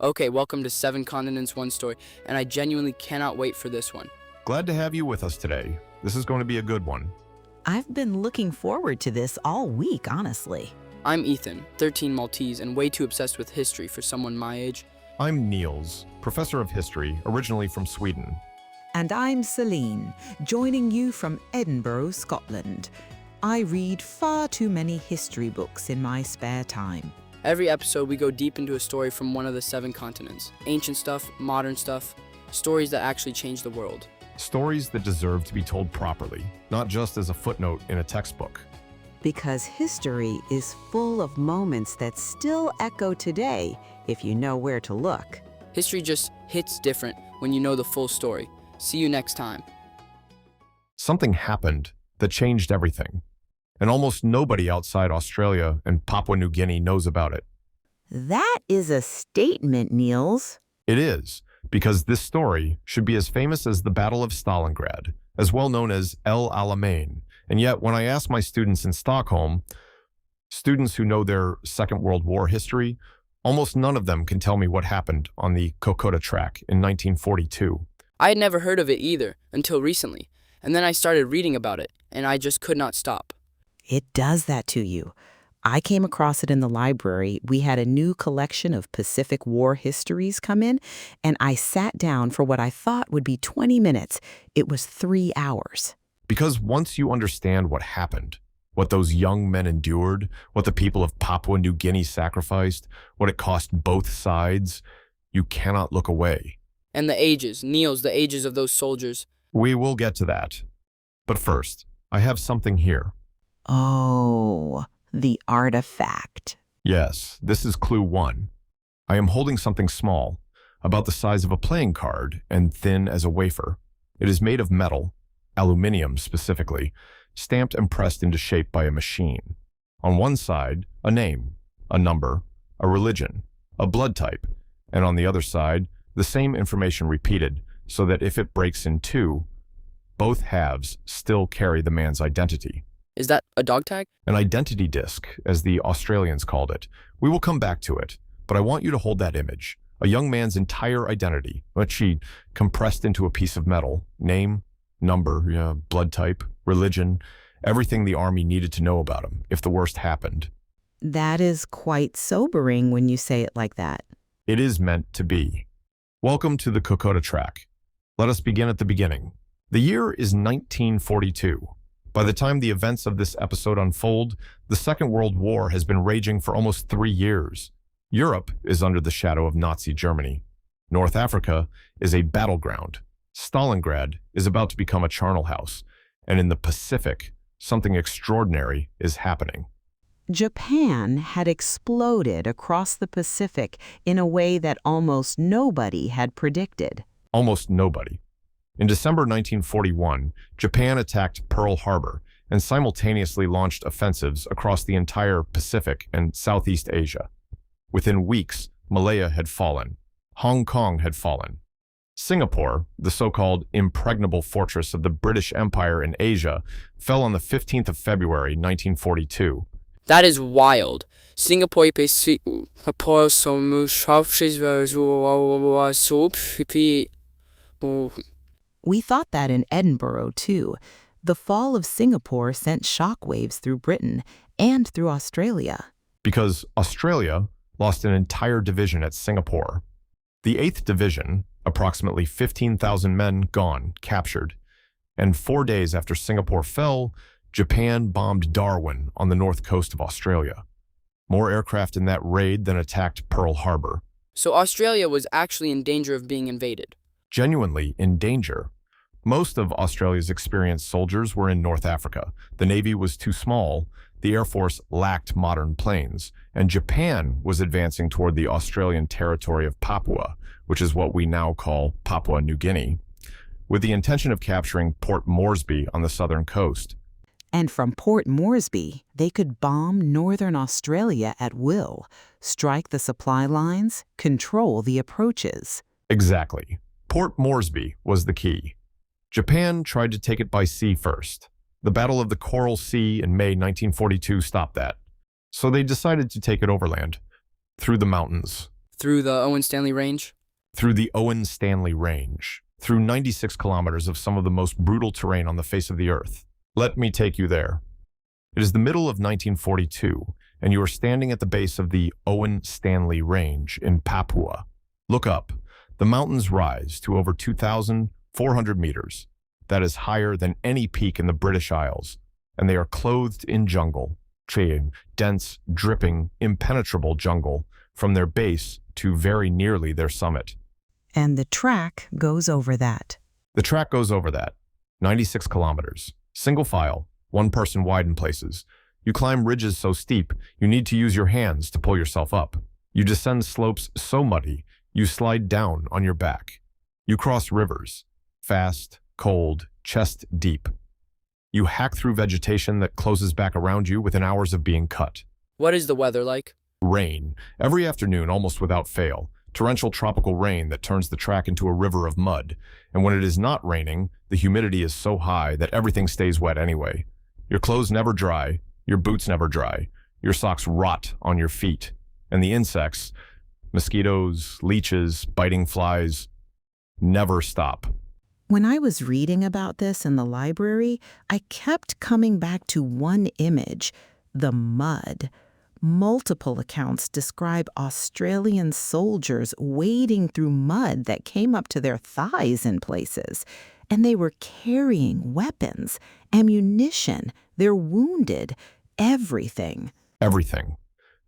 Okay, welcome to 7 Continents, One Story, and I genuinely cannot wait for this one. Glad to have you with us today. This is going to be a good one. I've been looking forward to this all week, honestly. I'm Ethan, 13 Maltese, and way too obsessed with history for someone my age. I'm Nils, professor of history, originally from Sweden. And I'm Céline, joining you from Edinburgh, Scotland. I read far too many history books in my spare time. Every episode, we go deep into a story from one of the 7 continents. Ancient stuff, modern stuff, stories that actually change the world. Stories that deserve to be told properly, not just as a footnote in a textbook. Because history is full of moments that still echo today if you know where to look. History just hits different when you know the full story. See you next time. Something happened that changed everything, and almost nobody outside Australia and Papua New Guinea knows about it. That is a statement, Nils. It is, because this story should be as famous as the Battle of Stalingrad, as well known as El Alamein. And yet, when I ask my students in Stockholm, students who know their Second World War history, almost none of them can tell me what happened on the Kokoda Track in 1942. I had never heard of it either until recently, and then I started reading about it, and I just could not stop. It does that to you. I came across it in the library. We had a new collection of Pacific War histories come in, and I sat down for what I thought would be 20 minutes. It was 3 hours. Because once you understand what happened, what those young men endured, what the people of Papua New Guinea sacrificed, what it cost both sides, you cannot look away. And the ages, Nils, the ages of those soldiers. We will get to that. But first, I have something here. Oh, the artifact. Yes, this is clue 1. I am holding something small, about the size of a playing card and thin as a wafer. It is made of metal, aluminium specifically, stamped and pressed into shape by a machine. On one side, a name, a number, a religion, a blood type, and on the other side, the same information repeated, so that if it breaks in two, both halves still carry the man's identity. Is that a dog tag? An identity disc, as the Australians called it. We will come back to it, but I want you to hold that image. A young man's entire identity, which he compressed into a piece of metal. Name, number, blood type, religion, everything the army needed to know about him if the worst happened. That is quite sobering when you say it like that. It is meant to be. Welcome to the Kokoda Track. Let us begin at the beginning. The year is 1942. By the time the events of this episode unfold, the Second World War has been raging for almost 3 years. Europe is under the shadow of Nazi Germany. North Africa is a battleground. Stalingrad is about to become a charnel house. And in the Pacific, something extraordinary is happening. Japan had exploded across the Pacific in a way that almost nobody had predicted. Almost nobody. In December 1941, Japan attacked Pearl Harbor and simultaneously launched offensives across the entire Pacific and Southeast Asia. Within weeks, Malaya had fallen. Hong Kong had fallen. Singapore, the so-called impregnable fortress of the British Empire in Asia, fell on the 15th of February 1942. That is wild. Singapore. We thought that in Edinburgh, too. The fall of Singapore sent shockwaves through Britain and through Australia. Because Australia lost an entire division at Singapore. The 8th Division, approximately 15,000 men gone, captured. And 4 days after Singapore fell, Japan bombed Darwin on the north coast of Australia. More aircraft in that raid than attacked Pearl Harbor. So Australia was actually in danger of being invaded. Genuinely in danger. Most of Australia's experienced soldiers were in North Africa. The Navy was too small, the Air Force lacked modern planes, and Japan was advancing toward the Australian territory of Papua, which is what we now call Papua New Guinea, with the intention of capturing Port Moresby on the southern coast. And from Port Moresby, they could bomb northern Australia at will, strike the supply lines, control the approaches. Exactly. Port Moresby was the key. Japan tried to take it by sea first. The Battle of the Coral Sea in May 1942 stopped that. So they decided to take it overland, through the mountains. Through the Owen Stanley Range? Through the Owen Stanley Range, through 96 kilometers of some of the most brutal terrain on the face of the earth. Let me take you there. It is the middle of 1942, and you are standing at the base of the Owen Stanley Range in Papua. Look up. The mountains rise to over 2,400 meters. That is higher than any peak in the British Isles, and they are clothed in jungle, dense, dripping, impenetrable jungle, from their base to very nearly their summit. And the track goes over that. The track goes over that. 96 kilometers. Single file, one person wide in places. You climb ridges so steep, you need to use your hands to pull yourself up. You descend slopes so muddy, you slide down on your back. You cross rivers, fast, cold, chest deep. You hack through vegetation that closes back around you within hours of being cut. What is the weather like? Rain, every afternoon almost without fail. Torrential tropical rain that turns the track into a river of mud. And when it is not raining, the humidity is so high that everything stays wet anyway. Your clothes never dry, your boots never dry, your socks rot on your feet. And the insects, mosquitoes, leeches, biting flies, never stop. When I was reading about this in the library, I kept coming back to one image, the mud. Multiple accounts describe Australian soldiers wading through mud that came up to their thighs in places. And they were carrying weapons, ammunition, they're wounded, everything. Everything.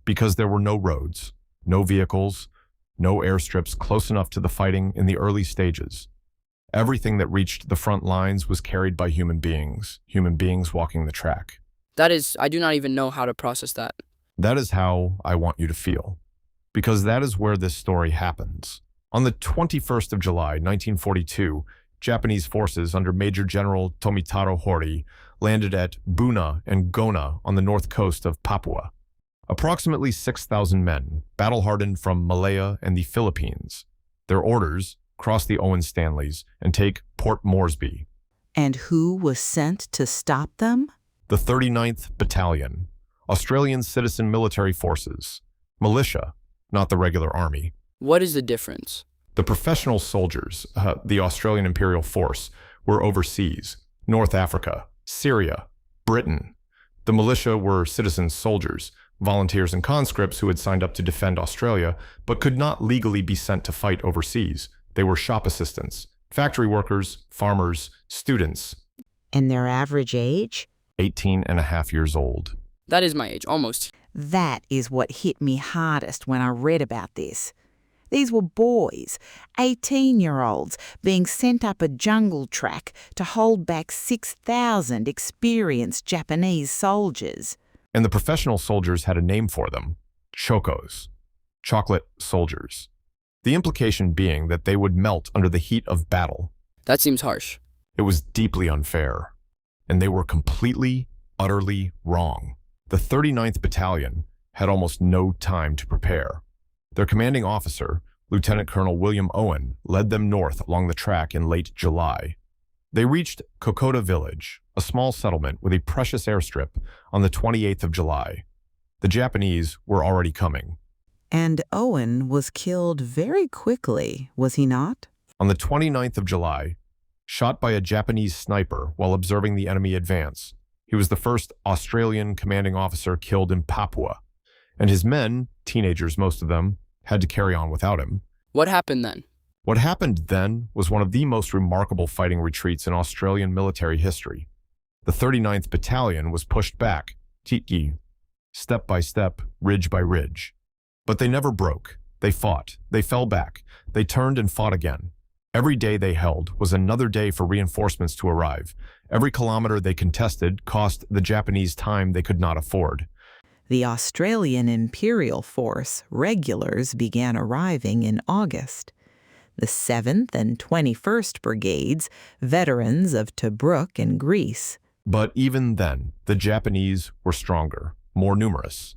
Because there were no roads, no vehicles, no airstrips close enough to the fighting in the early stages. Everything that reached the front lines was carried by human beings walking the track. That is, I do not even know how to process that. That is how I want you to feel, because that is where this story happens. On the 21st of July, 1942, Japanese forces under Major General Tomitaro Hori landed at Buna and Gona on the north coast of Papua. Approximately 6,000 men, battle-hardened from Malaya and the Philippines. Their orders: cross the Owen Stanleys and take Port Moresby. And who was sent to stop them? The 39th Battalion, Australian Citizen Military Forces, militia, not the regular army. What is the difference? The professional soldiers, the Australian Imperial Force, were overseas, North Africa, Syria, Britain. The militia were citizen soldiers, volunteers and conscripts who had signed up to defend Australia, but could not legally be sent to fight overseas. They were shop assistants, factory workers, farmers, students. And their average age? 18 and a half years old. That is my age, almost. That is what hit me hardest when I read about this. These were boys, 18-year-olds, being sent up a jungle track to hold back 6,000 experienced Japanese soldiers. And the professional soldiers had a name for them: Chocos, chocolate soldiers. The implication being that they would melt under the heat of battle. That seems harsh. It was deeply unfair. And they were completely, utterly wrong. The 39th Battalion had almost no time to prepare. Their commanding officer, Lieutenant Colonel William Owen, led them north along the track in late July. They reached Kokoda Village, a small settlement with a precious airstrip, on the 28th of July. The Japanese were already coming. And Owen was killed very quickly, was he not? On the 29th of July, shot by a Japanese sniper while observing the enemy advance. He was the first Australian commanding officer killed in Papua, and his men, teenagers most of them, had to carry on without him. What happened then? What happened then was one of the most remarkable fighting retreats in Australian military history. The 39th Battalion was pushed back, step by step, ridge by ridge. But they never broke. They fought. They fell back. They turned and fought again. Every day they held was another day for reinforcements to arrive. Every kilometer they contested cost the Japanese time they could not afford. The Australian Imperial Force regulars began arriving in August. The 7th and 21st Brigades, veterans of Tobruk and Greece. But even then, the Japanese were stronger, more numerous,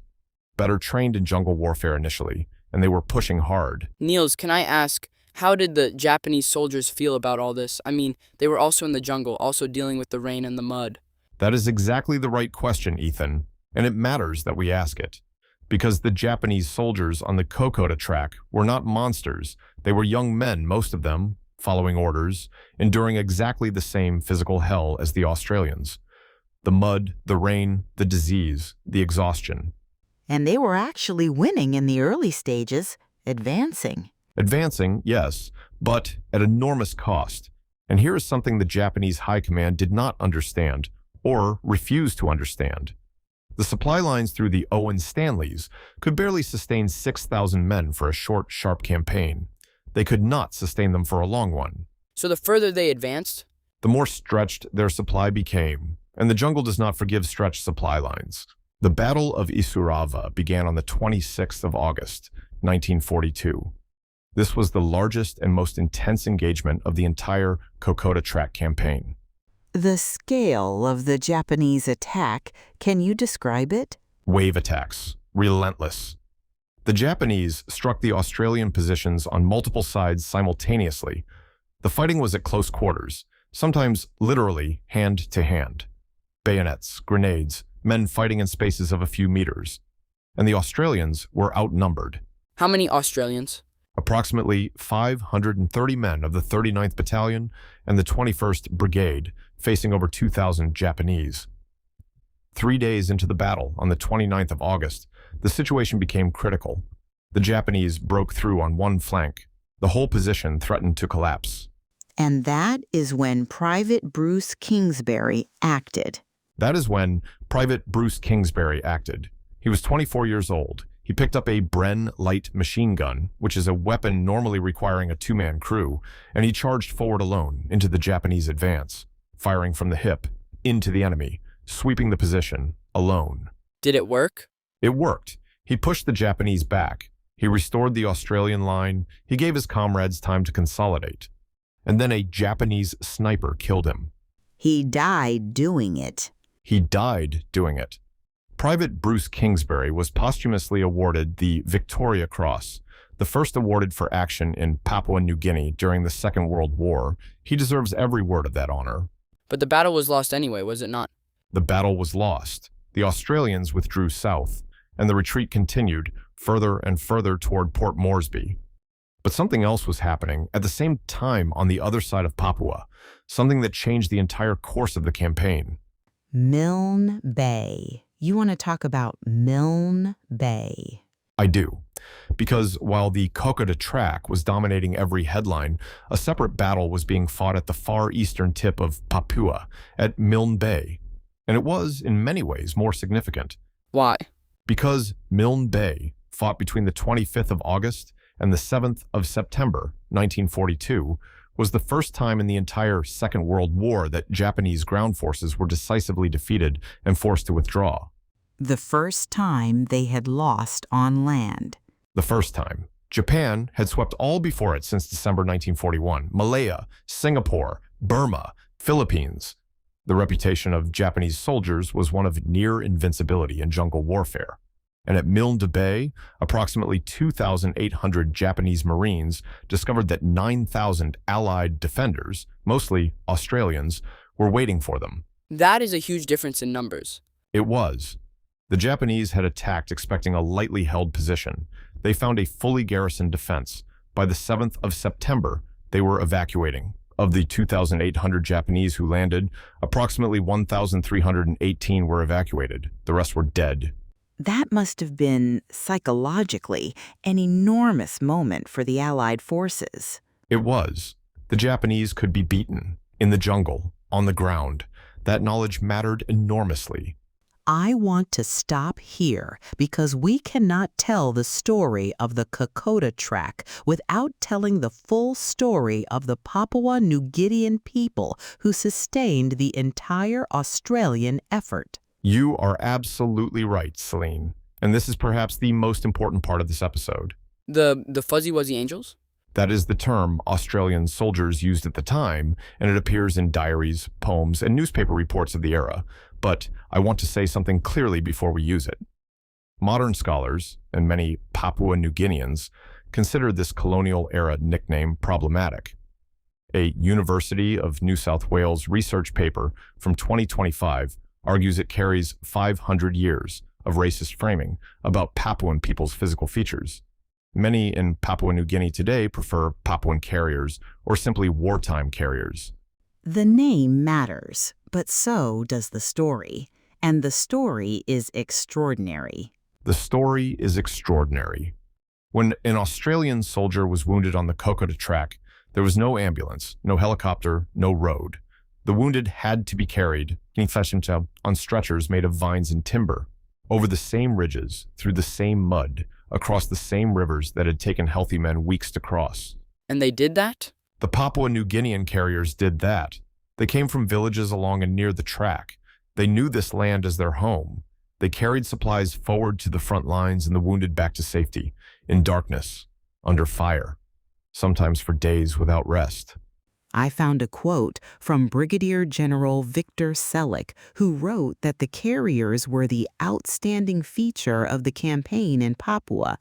better trained in jungle warfare initially, and they were pushing hard. Nils, can I ask, how did the Japanese soldiers feel about all this? I mean, they were also in the jungle, also dealing with the rain and the mud. That is exactly the right question, Ethan, and it matters that we ask it. because the Japanese soldiers on the Kokoda Track were not monsters. They were young men, most of them, following orders, enduring exactly the same physical hell as the Australians. The mud, the rain, the disease, the exhaustion. And they were actually winning in the early stages, advancing. Advancing, yes, but at enormous cost. And here is something the Japanese High Command did not understand, or refused to understand. The supply lines through the Owen Stanleys could barely sustain 6,000 men for a short, sharp campaign. They could not sustain them for a long one. So the further they advanced, the more stretched their supply became, and the jungle does not forgive stretched supply lines. The Battle of Isurava began on the 26th of August, 1942. This was the largest and most intense engagement of the entire Kokoda Track campaign. The scale of the Japanese attack, can you describe it? Wave attacks, relentless. The Japanese struck the Australian positions on multiple sides simultaneously. The fighting was at close quarters, sometimes literally hand to hand. Bayonets, grenades, men fighting in spaces of a few meters. And the Australians were outnumbered. how many Australians? Approximately 530 men of the 39th Battalion and the 21st Brigade, facing over 2,000 Japanese. 3 days into the battle, on the 29th of August, the situation became critical. The Japanese broke through on one flank. The whole position threatened to collapse. And that is when Private Bruce Kingsbury acted. That is when Private Bruce Kingsbury acted. He was 24 years old. He picked up a Bren light machine gun, which is a weapon normally requiring a two-man crew, and he charged forward alone into the Japanese advance, firing from the hip, into the enemy, sweeping the position, alone. Did it work? It worked. He pushed the Japanese back. He restored the Australian line. He gave his comrades time to consolidate. And then a Japanese sniper killed him. He died doing it. He died doing it. Private Bruce Kingsbury was posthumously awarded the Victoria Cross, the first awarded for action in Papua New Guinea during the Second World War. He deserves every word of that honor. But the battle was lost anyway, was it not? The battle was lost. The Australians withdrew south, and the retreat continued further and further toward Port Moresby. But something else was happening at the same time on the other side of Papua, something that changed the entire course of the campaign. Milne Bay. You want to talk about Milne Bay? I do, because while the Kokoda Track was dominating every headline, a separate battle was being fought at the far eastern tip of Papua, at Milne Bay, and it was, in many ways, more significant. Why? Because Milne Bay fought between the 25th of August and the 7th of September, 1942, was the first time in the entire Second World War that Japanese ground forces were decisively defeated and forced to withdraw. The first time they had lost on land. The first time. Japan had swept all before it since December 1941. Malaya, Singapore, Burma, Philippines. The reputation of Japanese soldiers was one of near invincibility in jungle warfare. And at Milne Bay, approximately 2,800 Japanese Marines discovered that 9,000 Allied defenders, mostly Australians, were waiting for them. That is a huge difference in numbers. It was. The Japanese had attacked expecting a lightly held position. They found a fully garrisoned defense. By the 7th of September, they were evacuating. Of the 2,800 Japanese who landed, approximately 1,318 were evacuated. The rest were dead. That must have been, psychologically, an enormous moment for the Allied forces. It was. The Japanese could be beaten, in the jungle, on the ground. That knowledge mattered enormously. I want to stop here because we cannot tell the story of the Kokoda Track without telling the full story of the Papua New Guinean people who sustained the entire Australian effort. You are absolutely right, Céline. And this is perhaps the most important part of this episode. The Fuzzy Wuzzy Angels? That is the term Australian soldiers used at the time, and it appears in diaries, poems, and newspaper reports of the era. But I want to say something clearly before we use it. Modern scholars, and many Papua New Guineans, consider this colonial-era nickname problematic. A University of New South Wales research paper from 2025 argues it carries 500 years of racist framing about Papuan people's physical features. Many in Papua New Guinea today prefer Papuan carriers or simply wartime carriers. The name matters, but so does the story. And the story is extraordinary. The story is extraordinary. When an Australian soldier was wounded on the Kokoda Track, there was no ambulance, no helicopter, no road. The wounded had to be carried on stretchers made of vines and timber, over the same ridges, through the same mud, across the same rivers that had taken healthy men weeks to cross. And they did that? The Papua New Guinean carriers did that. They came from villages along and near the track. They knew this land as their home. They carried supplies forward to the front lines and the wounded back to safety, in darkness, under fire, sometimes for days without rest. I found a quote from Brigadier General Victor Selleck, who wrote that the carriers were the outstanding feature of the campaign in Papua,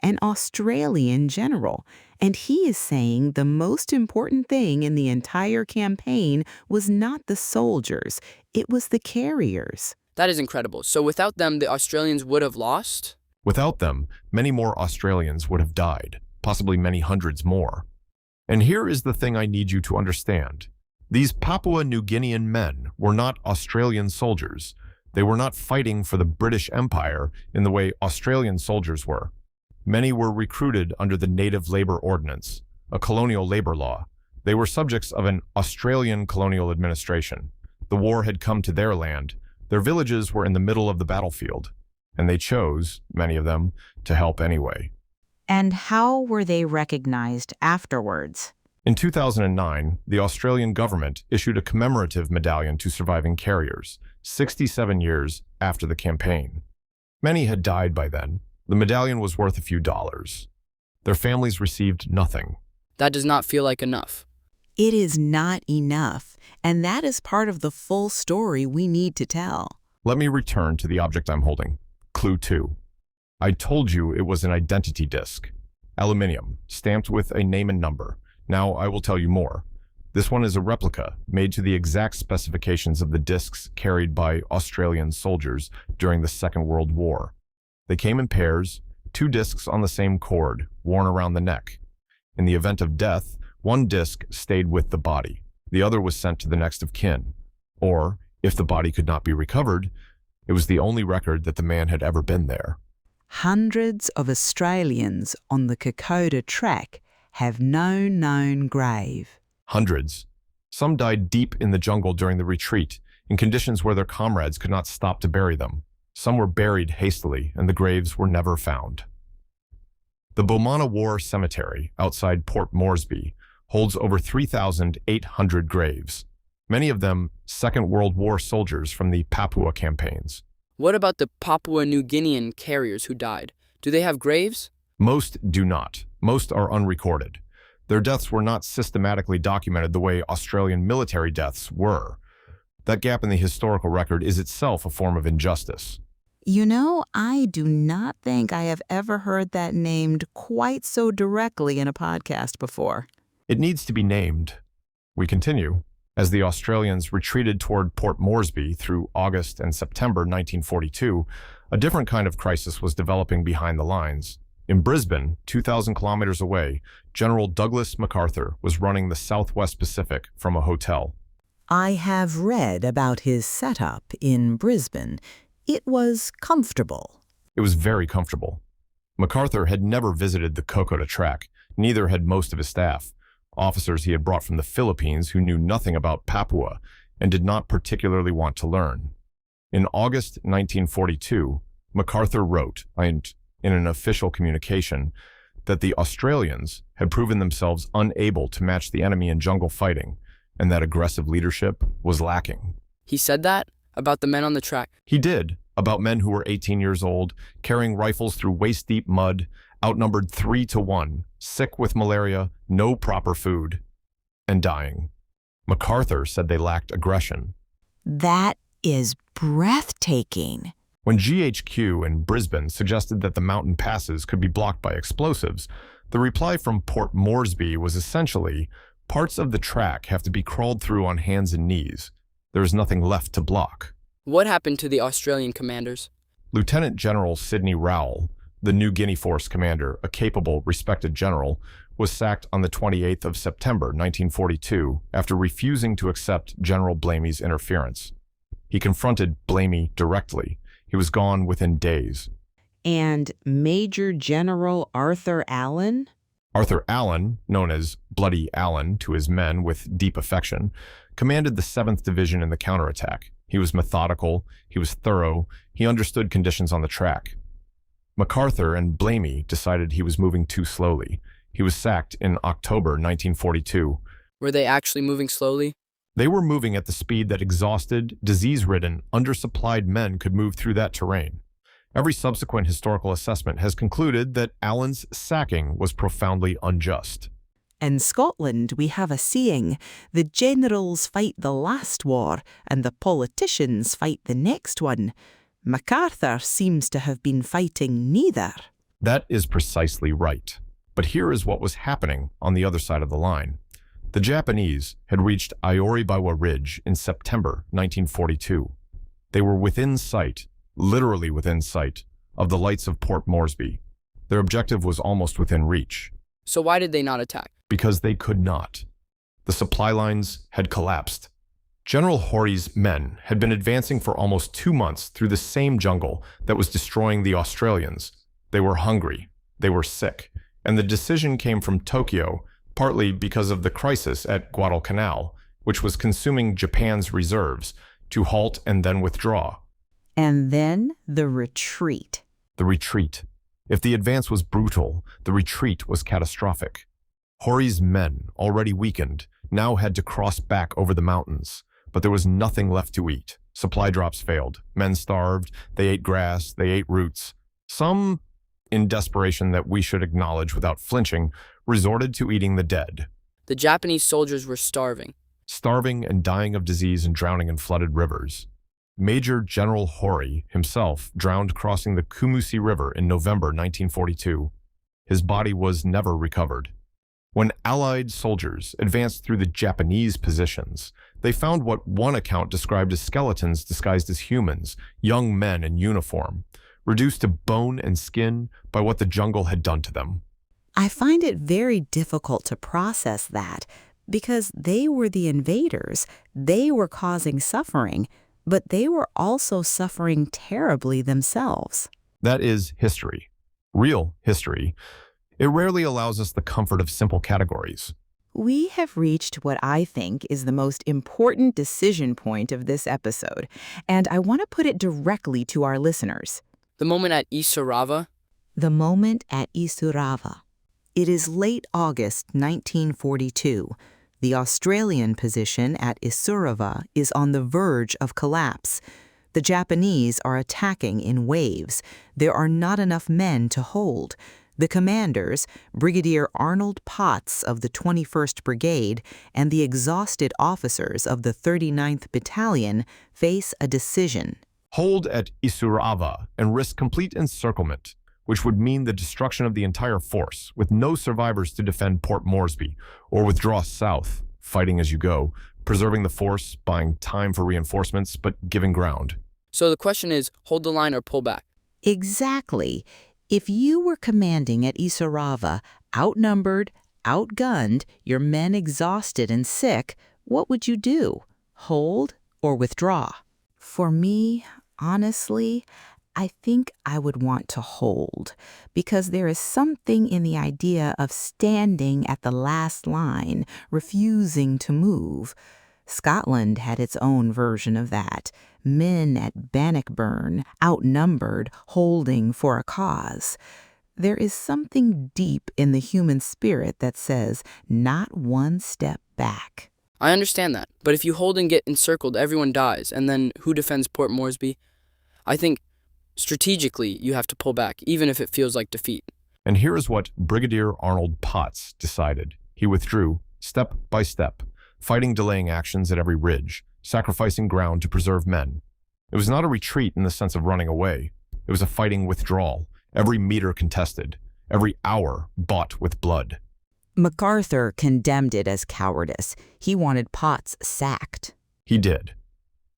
an Australian general, and he is saying the most important thing in the entire campaign was not the soldiers, it was the carriers. That is incredible. So without them, the Australians would have lost? Without them, many more Australians would have died, possibly many hundreds more. And here is the thing I need you to understand. These Papua New Guinean men were not Australian soldiers. They were not fighting for the British Empire in the way Australian soldiers were. Many were recruited under the Native Labour Ordinance, a colonial labour law. They were subjects of an Australian colonial administration. The war had come to their land. Their villages were in the middle of the battlefield, and they chose, many of them, to help anyway. And how were they recognized afterwards? In 2009, the Australian government issued a commemorative medallion to surviving carriers, 67 years after the campaign. Many had died by then. The medallion was worth a few dollars. Their families received nothing. That does not feel like enough. It is not enough, and that is part of the full story we need to tell. Let me return to the object I'm holding. Clue 2. I told you it was an identity disc. Aluminium, stamped with a name and number. Now I will tell you more. This one is a replica, made to the exact specifications of the discs carried by Australian soldiers during the Second World War. They came in pairs, 2 discs on the same cord, worn around the neck. In the event of death, one disc stayed with the body. The other was sent to the next of kin. Or, if the body could not be recovered, it was the only record that the man had ever been there. Hundreds of Australians on the Kokoda Track have no known grave. Hundreds. Some died deep in the jungle during the retreat, in conditions where their comrades could not stop to bury them. Some were buried hastily, and the graves were never found. The Bomana War Cemetery, outside Port Moresby, holds over 3,800 graves, many of them Second World War soldiers from the Papua campaigns. What about the Papua New Guinean carriers who died? Do they have graves? Most do not. Most are unrecorded. Their deaths were not systematically documented the way Australian military deaths were. That gap in the historical record is itself a form of injustice. You know, I do not think I have ever heard that named quite so directly in a podcast before. It needs to be named. We continue. As the Australians retreated toward Port Moresby through August and September 1942, a different kind of crisis was developing behind the lines. In Brisbane, 2,000 kilometers away, General Douglas MacArthur was running the Southwest Pacific from a hotel. I have read about his setup in Brisbane. It was comfortable. It was very comfortable. MacArthur had never visited the Kokoda Track, neither had most of his staff. Officers he had brought from the Philippines who knew nothing about Papua and did not particularly want to learn. In August 1942, MacArthur wrote, in an official communication, that the Australians had proven themselves unable to match the enemy in jungle fighting, and that aggressive leadership was lacking. He said that about the men on the track? He did, about men who were 18 years old, carrying rifles through waist-deep mud, outnumbered 3 to 1, sick with malaria, no proper food, and dying. MacArthur said they lacked aggression. That is breathtaking. When GHQ in Brisbane suggested that the mountain passes could be blocked by explosives, the reply from Port Moresby was essentially, parts of the track have to be crawled through on hands and knees. There is nothing left to block. What happened to the Australian commanders? Lieutenant General Sidney Rowell, the New Guinea Force commander, a capable, respected general, was sacked on the 28th of September 1942 after refusing to accept General Blamey's interference. He confronted Blamey directly. He was gone within days. And Major General Arthur Allen? Arthur Allen, known as Bloody Allen to his men with deep affection, commanded the 7th Division in the counterattack. He was methodical, he was thorough, he understood conditions on the track. MacArthur and Blamey decided he was moving too slowly. He was sacked in October 1942. Were they actually moving slowly? They were moving at the speed that exhausted, disease-ridden, undersupplied men could move through that terrain. Every subsequent historical assessment has concluded that Allen's sacking was profoundly unjust. In Scotland, we have a saying, the generals fight the last war and the politicians fight the next one. MacArthur seems to have been fighting neither. That is precisely right. But here is what was happening on the other side of the line. The Japanese had reached Ioribawa Ridge in September 1942. They were within sight, literally within sight, of the lights of Port Moresby. Their objective was almost within reach. So why did they not attack? Because they could not. The supply lines had collapsed. General Horry's men had been advancing for almost 2 months through the same jungle that was destroying the Australians. They were hungry. They were sick. And the decision came from Tokyo, partly because of the crisis at Guadalcanal, which was consuming Japan's reserves, to halt and then withdraw. And then the retreat. The retreat. If the advance was brutal, the retreat was catastrophic. Horry's men, already weakened, now had to cross back over the mountains, but there was nothing left to eat. Supply drops failed. Men starved. They ate grass. They ate roots. Some, in desperation that we should acknowledge without flinching, resorted to eating the dead. The Japanese soldiers were starving. Starving and dying of disease and drowning in flooded rivers. Major General Horry himself drowned crossing the Kumusi River in November 1942. His body was never recovered. When Allied soldiers advanced through the Japanese positions, they found what one account described as skeletons disguised as humans, young men in uniform, reduced to bone and skin by what the jungle had done to them. I find it very difficult to process that because they were the invaders. They were causing suffering, but they were also suffering terribly themselves. That is history. Real history. It rarely allows us the comfort of simple categories. We have reached what I think is the most important decision point of this episode, and I want to put it directly to our listeners. The moment at Isurava? The moment at Isurava. It is late August 1942. The Australian position at Isurava is on the verge of collapse. The Japanese are attacking in waves. There are not enough men to hold. The commanders, Brigadier Arnold Potts of the 21st Brigade and the exhausted officers of the 39th Battalion, face a decision. Hold at Isurava and risk complete encirclement, which would mean the destruction of the entire force, with no survivors to defend Port Moresby, or withdraw south, fighting as you go, preserving the force, buying time for reinforcements, but giving ground. So the question is, hold the line or pull back? Exactly. If you were commanding at Isurava, outnumbered, outgunned, your men exhausted and sick, what would you do? Hold or withdraw? For me, honestly, I think I would want to hold, because there is something in the idea of standing at the last line, refusing to move. Scotland had its own version of that. Men at Bannockburn, outnumbered, holding for a cause. There is something deep in the human spirit that says, not one step back. I understand that, but if you hold and get encircled, everyone dies, and then who defends Port Moresby? I think strategically you have to pull back, even if it feels like defeat. And here is what Brigadier Arnold Potts decided. He withdrew, step by step, fighting delaying actions at every ridge, sacrificing ground to preserve men. It was not a retreat in the sense of running away. It was a fighting withdrawal, every meter contested, every hour bought with blood. MacArthur condemned it as cowardice. He wanted Potts sacked. He did.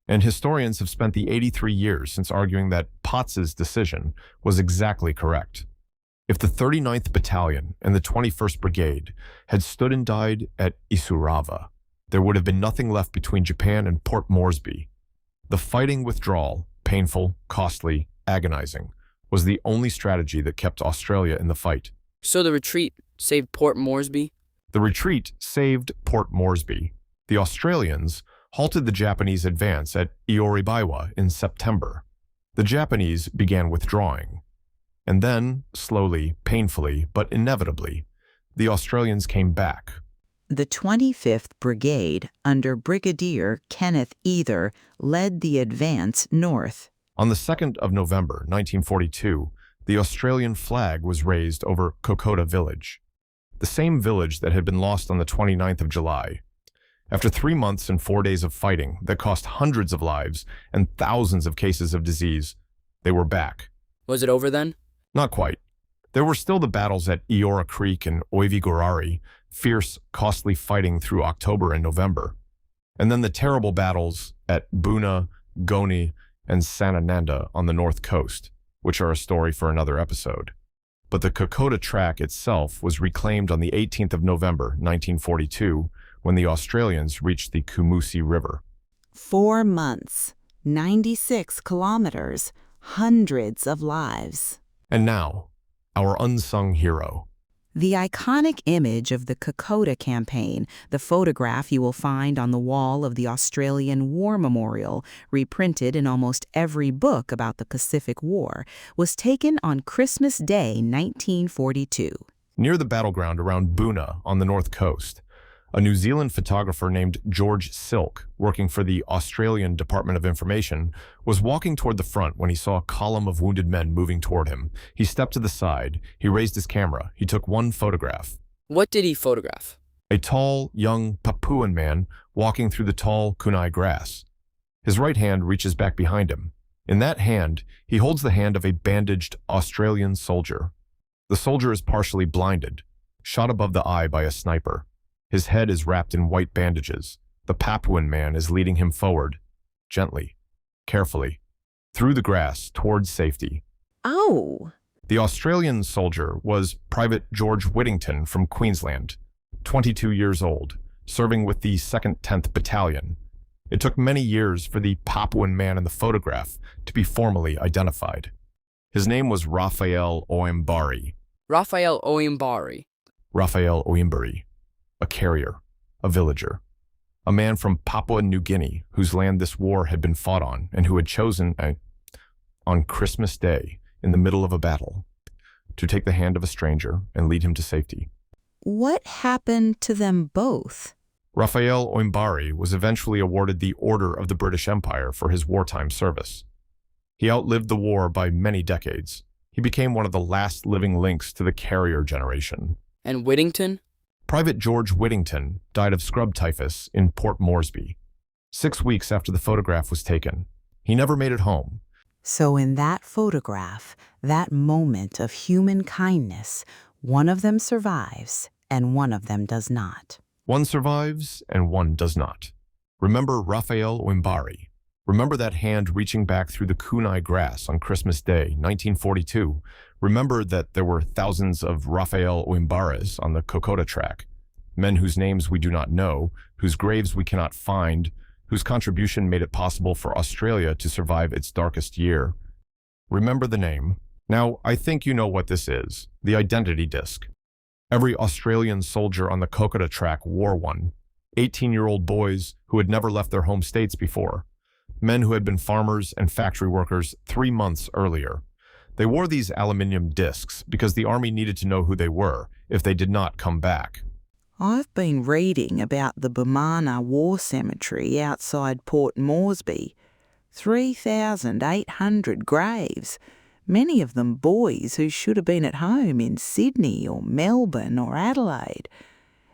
And historians have spent the 83 years since arguing that Potts's decision was exactly correct. If the 39th Battalion and the 21st Brigade had stood and died at Isurava, there would have been nothing left between Japan and Port Moresby. The fighting withdrawal, painful, costly, agonizing, was the only strategy that kept Australia in the fight. So the retreat saved Port Moresby? The retreat saved Port Moresby. The Australians halted the Japanese advance at Ioribaiwa in September. The Japanese began withdrawing. And then, slowly, painfully, but inevitably, the Australians came back. The 25th Brigade, under Brigadier Kenneth Either, led the advance north. On the 2nd of November, 1942, the Australian flag was raised over Kokoda village, the same village that had been lost on the 29th of July. After 3 months and 4 days of fighting that cost hundreds of lives and thousands of cases of disease, they were back. Was it over then? Not quite. There were still the battles at Eora Creek and Oivigorari, fierce, costly fighting through October and November. And then the terrible battles at Buna, Goni, and Sanananda on the north coast, which are a story for another episode. But the Kokoda Track itself was reclaimed on the 18th of November, 1942, when the Australians reached the Kumusi River. 4 months, 96 kilometers, hundreds of lives. And now, our unsung hero. The iconic image of the Kokoda campaign, the photograph you will find on the wall of the Australian War Memorial, reprinted in almost every book about the Pacific War, was taken on Christmas Day, 1942. Near the battleground around Buna on the north coast, a New Zealand photographer named George Silk, working for the Australian Department of Information, was walking toward the front when he saw a column of wounded men moving toward him. He stepped to the side. He raised his camera. He took one photograph. What did he photograph? A tall, young Papuan man walking through the tall kunai grass. His right hand reaches back behind him. In that hand, he holds the hand of a bandaged Australian soldier. The soldier is partially blinded, shot above the eye by a sniper. His head is wrapped in white bandages. The Papuan man is leading him forward, gently, carefully, through the grass towards safety. Oh! The Australian soldier was Private George Whittington from Queensland, 22 years old, serving with the 2nd 10th Battalion. It took many years for the Papuan man in the photograph to be formally identified. His name was Raphael Oimbari. Raphael Oimbari. Raphael Oimbari. A carrier, a villager, a man from Papua New Guinea whose land this war had been fought on and who had chosen, on Christmas Day, in the middle of a battle, to take the hand of a stranger and lead him to safety. What happened to them both? Raphael Oimbari was eventually awarded the Order of the British Empire for his wartime service. He outlived the war by many decades. He became one of the last living links to the carrier generation. And Whittington? Private George Whittington died of scrub typhus in Port Moresby, 6 weeks after the photograph was taken. He never made it home. So in that photograph, that moment of human kindness, one of them survives and one of them does not. One survives and one does not. Remember Raphael Oimbari. Remember that hand reaching back through the kunai grass on Christmas Day, 1942. Remember that there were thousands of Raphael Oimbaris on the Kokoda Track, men whose names we do not know, whose graves we cannot find, whose contribution made it possible for Australia to survive its darkest year. Remember the name. Now, I think you know what this is, the identity disc. Every Australian soldier on the Kokoda Track wore one. 18-year-old boys who had never left their home states before. Men who had been farmers and factory workers 3 months earlier. They wore these aluminium discs because the army needed to know who they were if they did not come back. I've been reading about the Bumana War Cemetery outside Port Moresby. 3,800 graves, many of them boys who should have been at home in Sydney or Melbourne or Adelaide.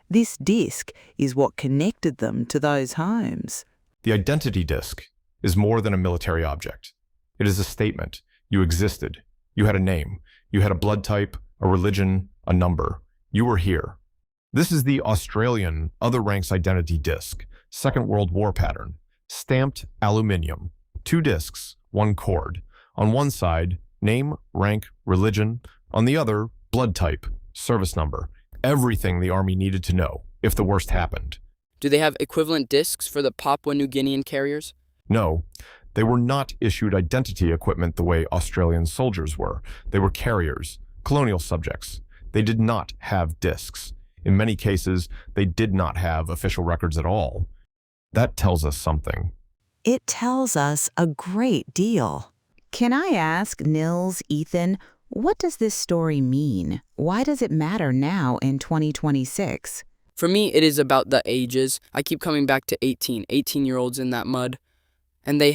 This disc is what connected them to those homes. The identity disc is more than a military object. It is a statement. You existed. You had a name. You had a blood type, a religion, a number. You were here. This is the Australian Other Ranks Identity Disc, Second World War pattern, stamped aluminium, 2 discs, 1 cord, On one side, name, rank, religion. On the other, blood type, service number. Everything the Army needed to know if the worst happened. Do they have equivalent discs for the Papua New Guinean carriers? No, they were not issued identity equipment the way Australian soldiers were. They were carriers, colonial subjects. They did not have discs. In many cases, they did not have official records at all. That tells us something. It tells us a great deal. Can I ask Nils, Ethan, what does this story mean? Why does it matter now in 2026? For me, it is about the ages. I keep coming back to 18-year-olds in that mud. And they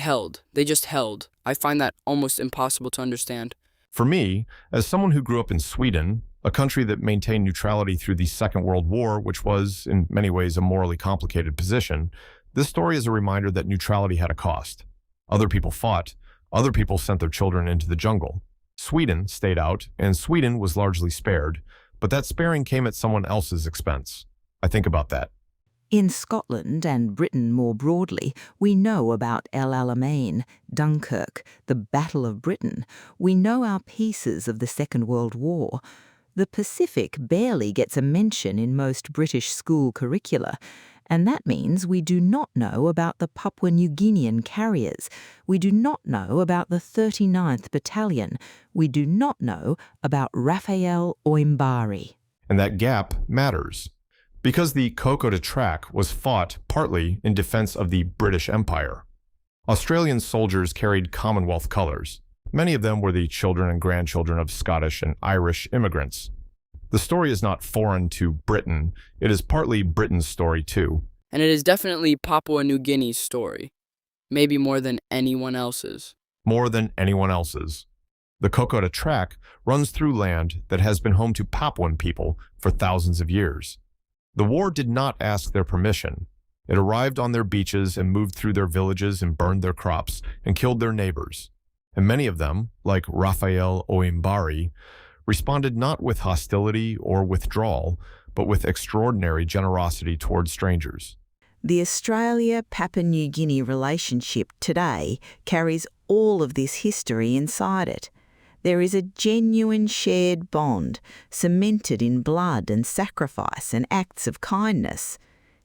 just held. I find that almost impossible to understand. For me, as someone who grew up in Sweden, a country that maintained neutrality through the Second World War, which was, in many ways, a morally complicated position, this story is a reminder that neutrality had a cost. Other people fought. Other people sent their children into the jungle. Sweden stayed out, and Sweden was largely spared, but that sparing came at someone else's expense. I think about that. In Scotland and Britain more broadly, we know about El Alamein, Dunkirk, the Battle of Britain. We know our pieces of the Second World War. The Pacific barely gets a mention in most British school curricula, and that means we do not know about the Papua New Guinean carriers. We do not know about the 39th Battalion. We do not know about Raphael Oimbari. And that gap matters. Because the Kokoda Track was fought partly in defense of the British Empire. Australian soldiers carried Commonwealth colours. Many of them were the children and grandchildren of Scottish and Irish immigrants. The story is not foreign to Britain. It is partly Britain's story too. And it is definitely Papua New Guinea's story. Maybe more than anyone else's. More than anyone else's. The Kokoda Track runs through land that has been home to Papuan people for thousands of years. The war did not ask their permission. It arrived on their beaches and moved through their villages and burned their crops and killed their neighbors. And many of them, like Raphael Oimbari, responded not with hostility or withdrawal, but with extraordinary generosity towards strangers. The Australia-Papua New Guinea relationship today carries all of this history inside it. There is a genuine shared bond, cemented in blood and sacrifice and acts of kindness.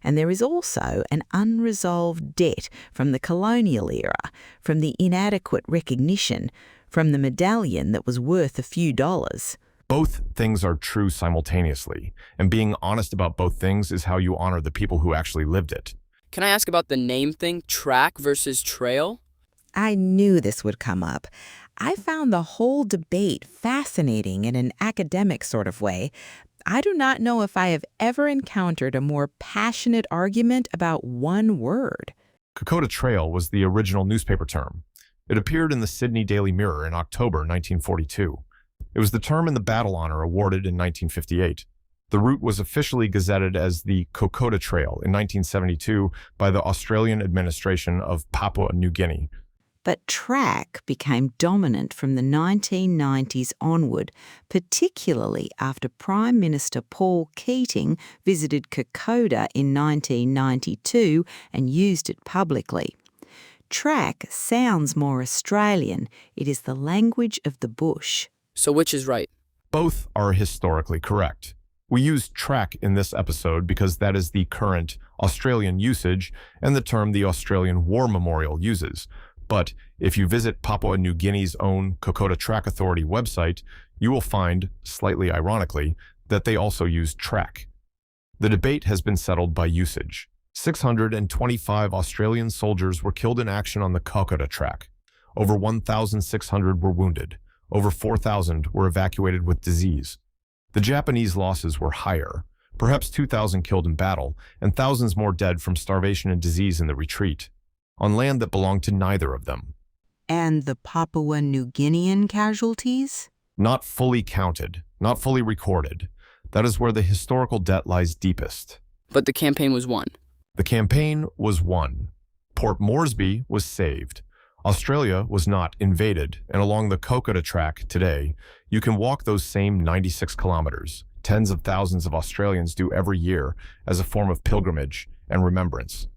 And there is also an unresolved debt from the colonial era, from the inadequate recognition, from the medallion that was worth a few dollars. Both things are true simultaneously, and being honest about both things is how you honor the people who actually lived it. Can I ask about the name thing, track versus trail? I knew this would come up. I found the whole debate fascinating in an academic sort of way. I do not know if I have ever encountered a more passionate argument about one word. Kokoda Trail was the original newspaper term. It appeared in the Sydney Daily Mirror in October 1942. It was the term in the battle honor awarded in 1958. The route was officially gazetted as the Kokoda Trail in 1972 by the Australian administration of Papua New Guinea. But track became dominant from the 1990s onward, particularly after Prime Minister Paul Keating visited Kokoda in 1992 and used it publicly. Track sounds more Australian. It is the language of the bush. So which is right? Both are historically correct. We use track in this episode because that is the current Australian usage and the term the Australian War Memorial uses. But if you visit Papua New Guinea's own Kokoda Track Authority website, you will find, slightly ironically, that they also use track. The debate has been settled by usage. 625 Australian soldiers were killed in action on the Kokoda Track. Over 1,600 were wounded. Over 4,000 were evacuated with disease. The Japanese losses were higher, perhaps 2,000 killed in battle, and thousands more dead from starvation and disease in the retreat, on land that belonged to neither of them. And the Papua New Guinean casualties? Not fully counted, not fully recorded. That is where the historical debt lies deepest. But the campaign was won. The campaign was won. Port Moresby was saved. Australia was not invaded, and along the Kokoda Track today, you can walk those same 96 kilometers. Tens of thousands of Australians do every year as a form of pilgrimage and remembrance.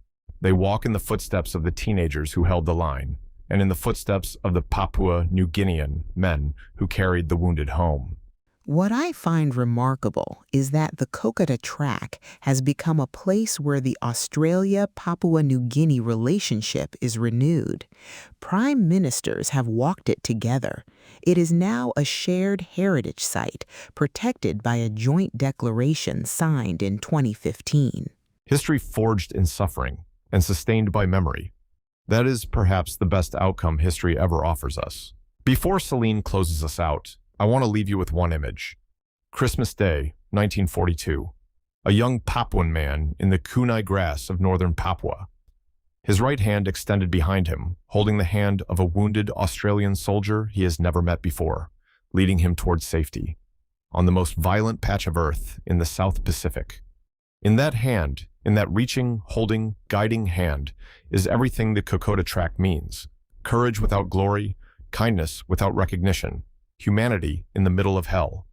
They walk in the footsteps of the teenagers who held the line, and in the footsteps of the Papua New Guinean men who carried the wounded home. What I find remarkable is that the Kokoda Track has become a place where the Australia-Papua New Guinea relationship is renewed. Prime ministers have walked it together. It is now a shared heritage site, protected by a joint declaration signed in 2015. History forged in suffering and sustained by memory. That is perhaps the best outcome history ever offers us. Before Céline closes us out, I want to leave you with one image. Christmas Day, 1942. A young Papuan man in the kunai grass of northern Papua. His right hand extended behind him, holding the hand of a wounded Australian soldier he has never met before, leading him towards safety, on the most violent patch of earth in the South Pacific. In that hand, in that reaching, holding, guiding hand, is everything the Kokoda Track means. Courage without glory, kindness without recognition, humanity in the middle of hell.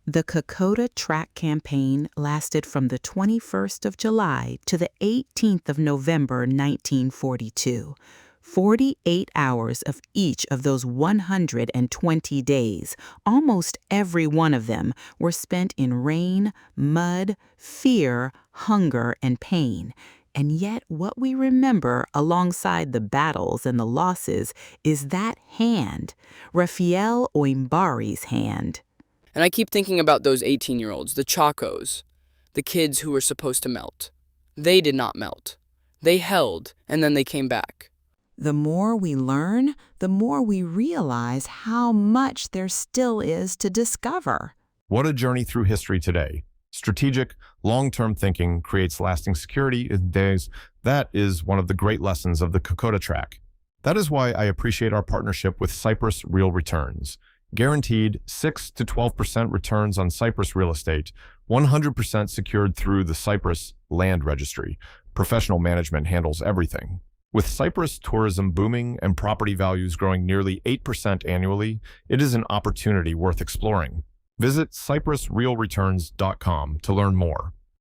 The Kokoda Track campaign lasted from the 21st of July to the 18th of November 1942. 48 hours of each of those 120 days, almost every one of them, were spent in rain, mud, fear, hunger, and pain. And yet what we remember alongside the battles and the losses is that hand, Rafael Oimbari's hand. And I keep thinking about those 18-year-olds, the Chocos, the kids who were supposed to melt. They did not melt. They held, and then they came back. The more we learn, the more we realize how much there still is to discover. What a journey through history today. Strategic, long-term thinking creates lasting security in days. That is one of the great lessons of the Kokoda Track. That is why I appreciate our partnership with Cyprus Real Returns. Guaranteed 6 to 12% returns on Cyprus real estate, 100% secured through the Cyprus Land Registry. Professional management handles everything. With Cyprus tourism booming and property values growing nearly 8% annually, it is an opportunity worth exploring. Visit cyprusrealreturns.com to learn more.